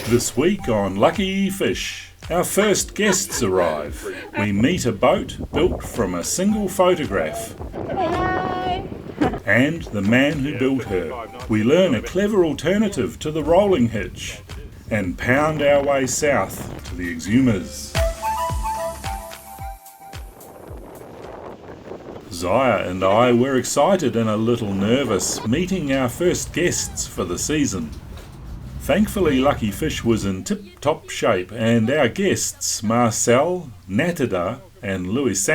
This week on Luckyfish, our first guests arrive. We meet a boat built from a single photograph. Hi. And the man who built her. We learn a clever alternative to the rolling hitch and pound our way south to the Exumas. Zaya and I were excited and a little nervous meeting our first guests for the season. Thankfully, Luckyfish was in tip-top shape and our guests, Marcel, Natida and Louies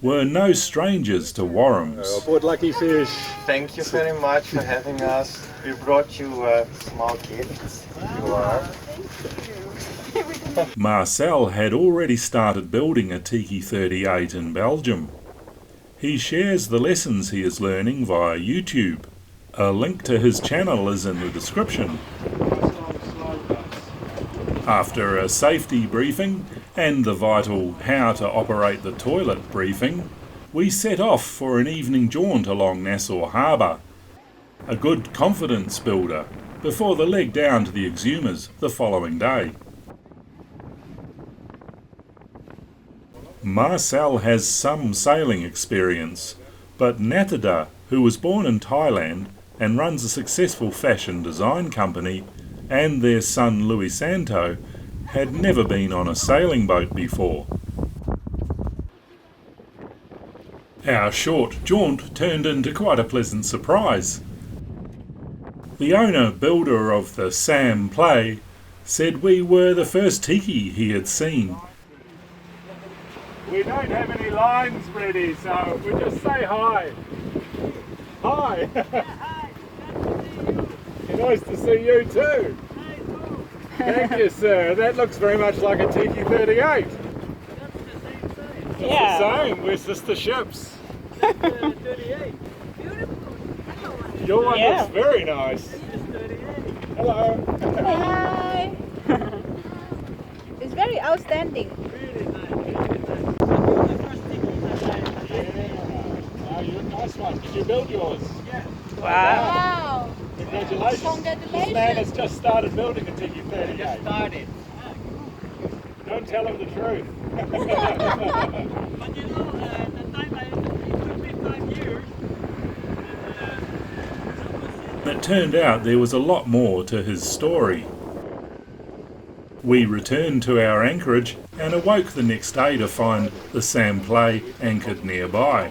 were no strangers to Wharrams. Aboard Luckyfish. Thank you very much for having us. We brought you a small gift. You are. Marcel had already started building a Tiki 38 in Belgium. He shares the lessons he is learning via YouTube. A link to his channel is in the description. After a safety briefing and the vital how to operate the toilet briefing, we set off for an evening jaunt along Nassau Harbour. A good confidence builder before the leg down to the Exumas the following day. Marcel has some sailing experience, but Natida, who was born in Thailand and runs a successful fashion design company, and their son Louis had never been on a sailing boat before. Our short jaunt turned into quite a pleasant surprise. The owner-builder of the Sam Play said we were the first tiki he had seen. We don't have any lines ready, so we just say hi. Hi. Nice to see you too. Thank you, sir. That looks very much like a Tiki 38. It's the same. We're sister ships. 38. Your one looks very nice. Hello. Hi. It's very outstanding. Nice one. Did you build yours? Yeah. Wow. Congratulations. This man has just started building a Tiki 38. Just started. Don't tell him the truth. But you know, the time it took me 5 years. It turned out there was a lot more to his story. We returned to our anchorage and awoke the next day to find the Sam Play anchored nearby.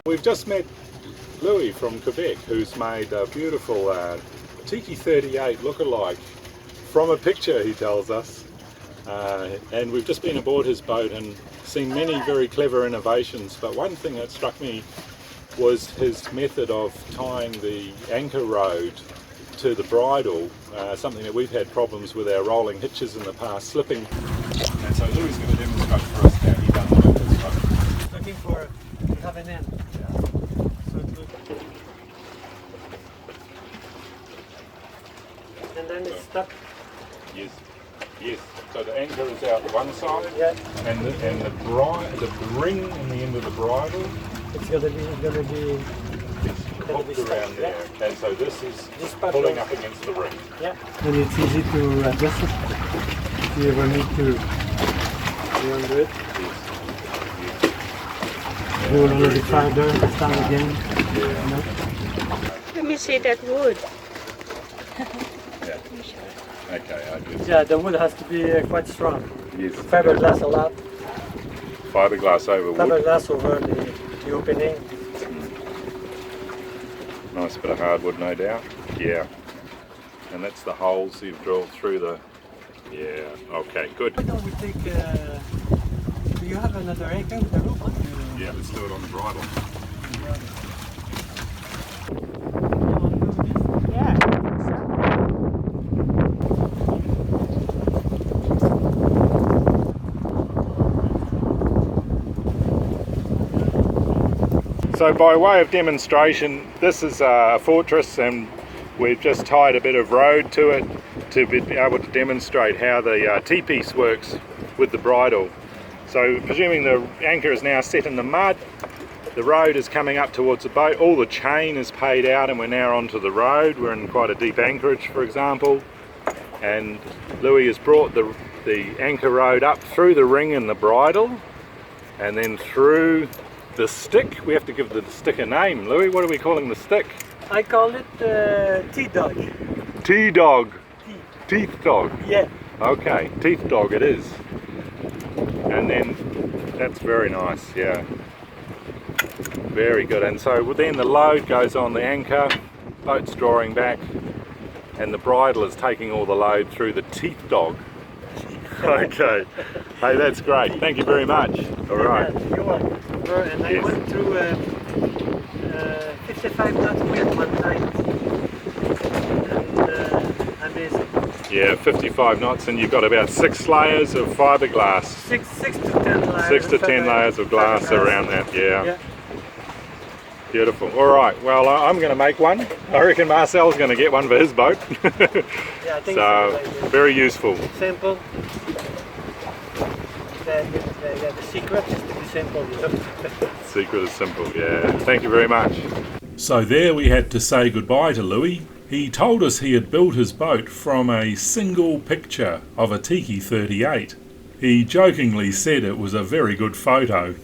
We've just met Louis from Quebec, who's made a beautiful Tiki 38 look-alike from a picture, he tells us. And we've just been aboard his boat and seen many very clever innovations, but one thing that struck me was his method of tying the anchor rode to the bridle, something that we've had problems with our rolling hitches in the past, slipping. And so Louis is going to demonstrate for us how he done with his boat. Looking for have an end. And then it's stuck. Yes, yes. So the anchor is out one side, Yeah. and the ring in the end of the bridle It's gonna be is hooked around there. And so this is This part pulling goes- up against the ring. yeah. And it's easy to adjust it if you ever need to undo it. Yes. Do a little bit farther, start again. Yeah. Let me see that wood. Yeah. Okay, I do. Yeah, the wood has to be quite strong. Yes. Fiberglass a lot. Fiberglass over wood. Fiberglass over the opening. Nice bit of hardwood, no doubt. Yeah. And that's the holes you've drilled through the. Yeah. Okay. Good. Why don't we take? Do you have another anchor with the rope on? Yeah. Let's do it on the bridle. Yeah. So by way of demonstration, this is a fortress and we've just tied a bit of road to it to be able to demonstrate how the T-piece works with the bridle. So presuming the anchor is now set in the mud, The road is coming up towards the boat. All the chain is paid out and we're now onto the road. We're in quite a deep anchorage, for example. And Louis has brought the anchor road up through the ring and the bridle and then through the stick. We have to give the stick a name. Louis, what are we calling the stick? I call it T-dog. T-dog. Teeth dog. Yeah. Okay, teeth dog it is. And then that's very nice, yeah. Very good. And so then the load goes on the anchor, boat's drawing back, and the bridle is taking all the load through the teeth dog. Okay. Hey, that's great. Thank you very much. All right. Yeah, you're welcome. And I Yes. went through 55 knots wind one night. And amazing. Yeah, 55 knots, and you've got about 6 layers of fiberglass. 6 to 10 layers. 6 to 10 layers of glass fiberglass. around that, yeah. Yeah. Beautiful. All right, well, I'm going to make one. I reckon Marcel's going to get one for his boat. Yeah, I think So, it's a good idea. very useful. Simple. The secret is to be simple, you know. Secret is simple, yeah. Thank you very much. So there we had to say goodbye to Louis. He told us he had built his boat from a single picture of a Tiki 38. He jokingly said it was a very good photo.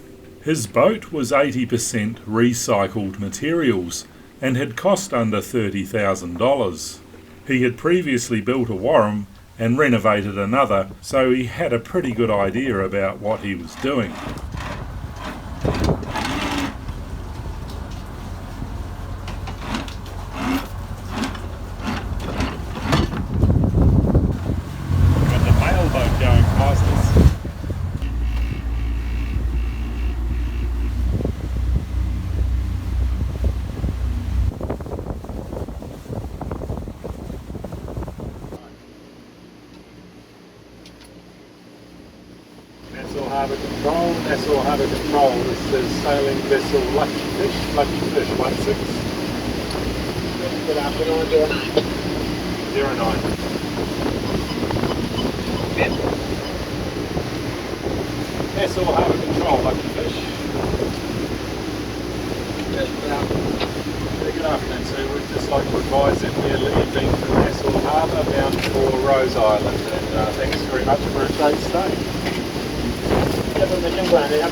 His boat was 80% recycled materials and had cost under $30,000. He had previously built a Wharram and renovated another, so he had a pretty good idea about what he was doing. Got the mail boat going past us. Nassau Harbour Control, Nassau Harbour Control. This is sailing vessel Luckyfish 16. Good afternoon, 09. Nassau Harbour Control, Luckyfish. Good afternoon, sir. We'd just like to advise that we're leaving from Nassau Harbour bound for Rose Island, and thanks very much for a safe stay. Have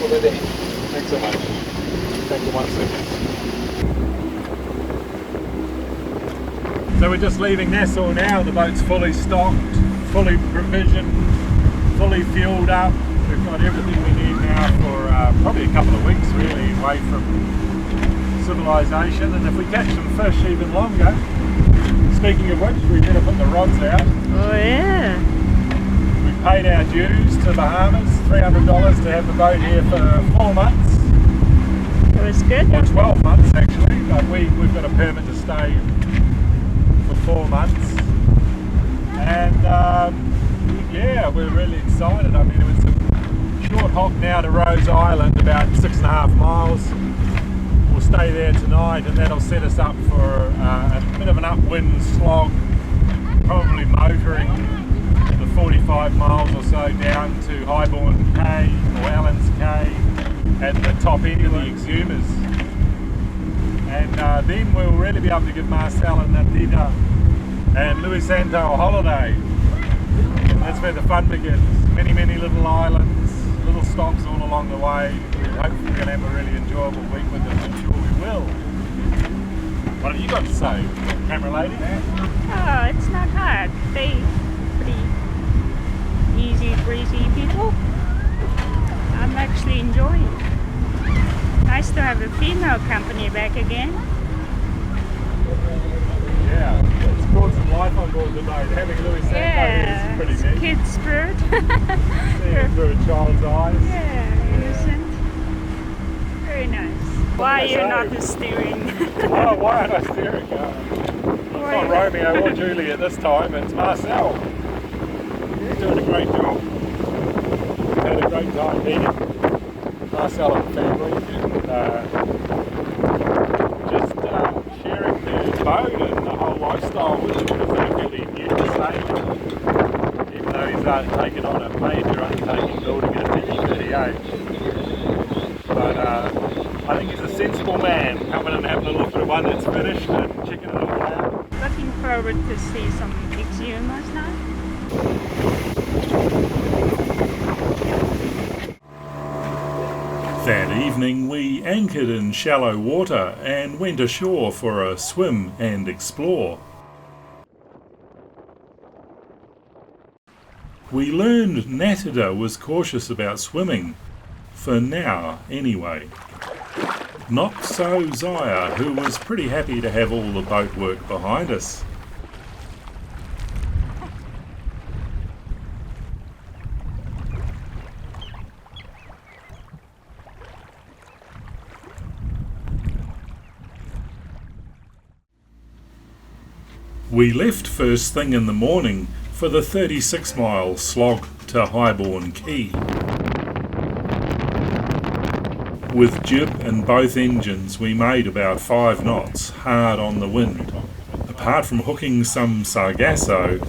a good day. Thanks so much. Thank you, 1 second. So we're just leaving Nassau now. The boat's fully stocked, fully provisioned, fully fueled up. We've got everything we need now for probably a couple of weeks, really, away from civilization. And if we catch some fish, even longer. Speaking of which, we better put the rods out. Oh yeah. We paid our dues to Bahamas, $300 to have the boat here for 4 months. It was good. Or 12 months actually, but we've got a permit to stay for 4 months. And yeah, we're really excited. I mean, it's a short hop now to Rose Island, about 6.5 miles. We'll stay there tonight and that'll set us up for a bit of an upwind slog, probably motoring the 45 miles or so down to Highbourne Cay or Allen's Cay at the top end of the Exumas. And then we'll really be able to give Marcel and Nadita and Louis Santo a holiday. And that's where the fun begins. Many, many little islands, little stops all along the way. We're hopefully going to have a really enjoyable week with them. I'm sure we will. What have you got to say, camera lady? Oh, it's not hard. They pretty easy, breezy people. I'm actually enjoying it. Nice to have a female company back again. Yeah, it's brought some life on board the boat. Having Louis Santo Yeah, is pretty it's neat. kid spirit. Seeing it through a child's eyes. Yeah, innocent. Very nice. Why did I you're say? not the steering? Oh, why aren't I steering? It's not Romeo or Juliet this time, it's Marcel. He's doing a great job. We've had a great time meeting Marcel and the family and just sharing the boat and the whole lifestyle with him because they're really new to sailing. Even though he's taken on a major undertaking building a Tiki 38. But I think he's a come in and have a look at the one that's finished and checking it all out. Looking forward to see some Exumas now. That evening we anchored in shallow water and went ashore for a swim and explore. We learned Natida was cautious about swimming, for now anyway. Not so Zaya, who was pretty happy to have all the boat work behind us. We left first thing in the morning for the 36-mile slog to Highbourne Quay. With jib and both engines we made about 5 knots, hard on the wind. Apart from hooking some sargasso,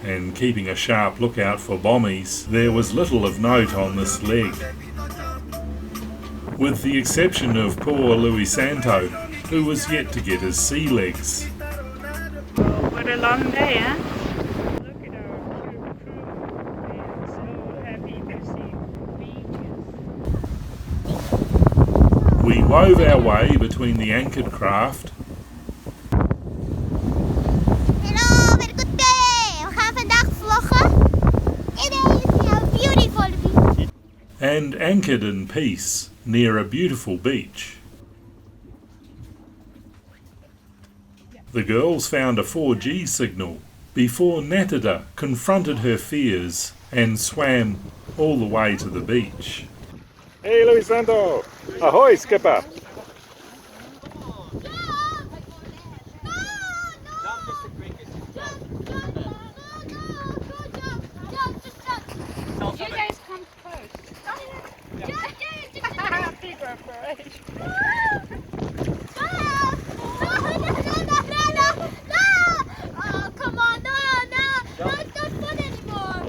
and keeping a sharp lookout for bommies, there was little of note on this leg. With the exception of poor Louis Santo, who was yet to get his sea legs. What a long day, huh? Look at our cute crew. They are so happy to see beaches. We wove our way between the anchored craft Hello, very good day. We have a duck vlogger. It is a beautiful beach. and anchored in peace near a beautiful beach. The girls found a 4G signal before Natida confronted her fears and swam all the way to the beach. Hey, Louis Santo! Ahoy, skipper! You guys come first. Big operation. Oh, come on, no, not fun anymore.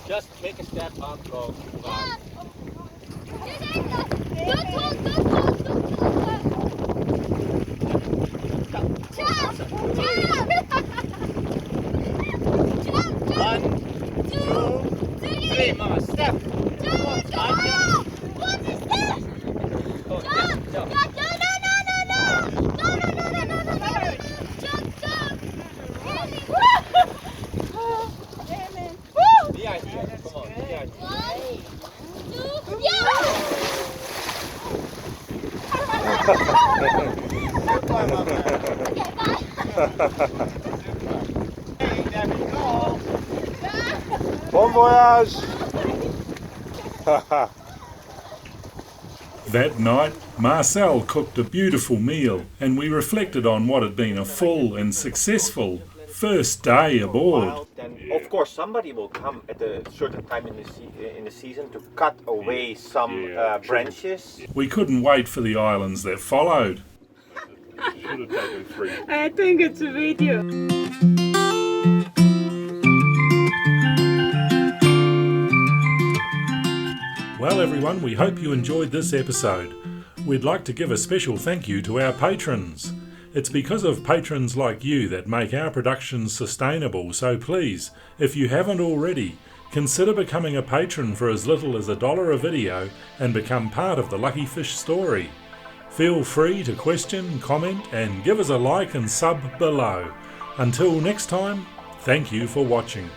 Just take a step up, go. One, two, three, mama, step. What is this? Oh, Jump! no. Be idea. Come on, be idea. 1, 2, yeah! Goodbye, mama. Okay, bye. Hey, there we go. Bon voyage! That night, Marcel cooked a beautiful meal and we reflected on what had been a full and successful first day aboard. Then, of course, somebody will come at a certain time in the season to cut away some branches. We couldn't wait for the islands that followed. Should have taken 3. I think it's a video. Well everyone, we hope you enjoyed this episode. We'd like to give a special thank you to our patrons. It's because of patrons like you that make our productions sustainable, so please, if you haven't already, consider becoming a patron for as little as $1 a video and become part of the Luckyfish story. Feel free to question, comment and give us a like and sub below. Until next time, thank you for watching.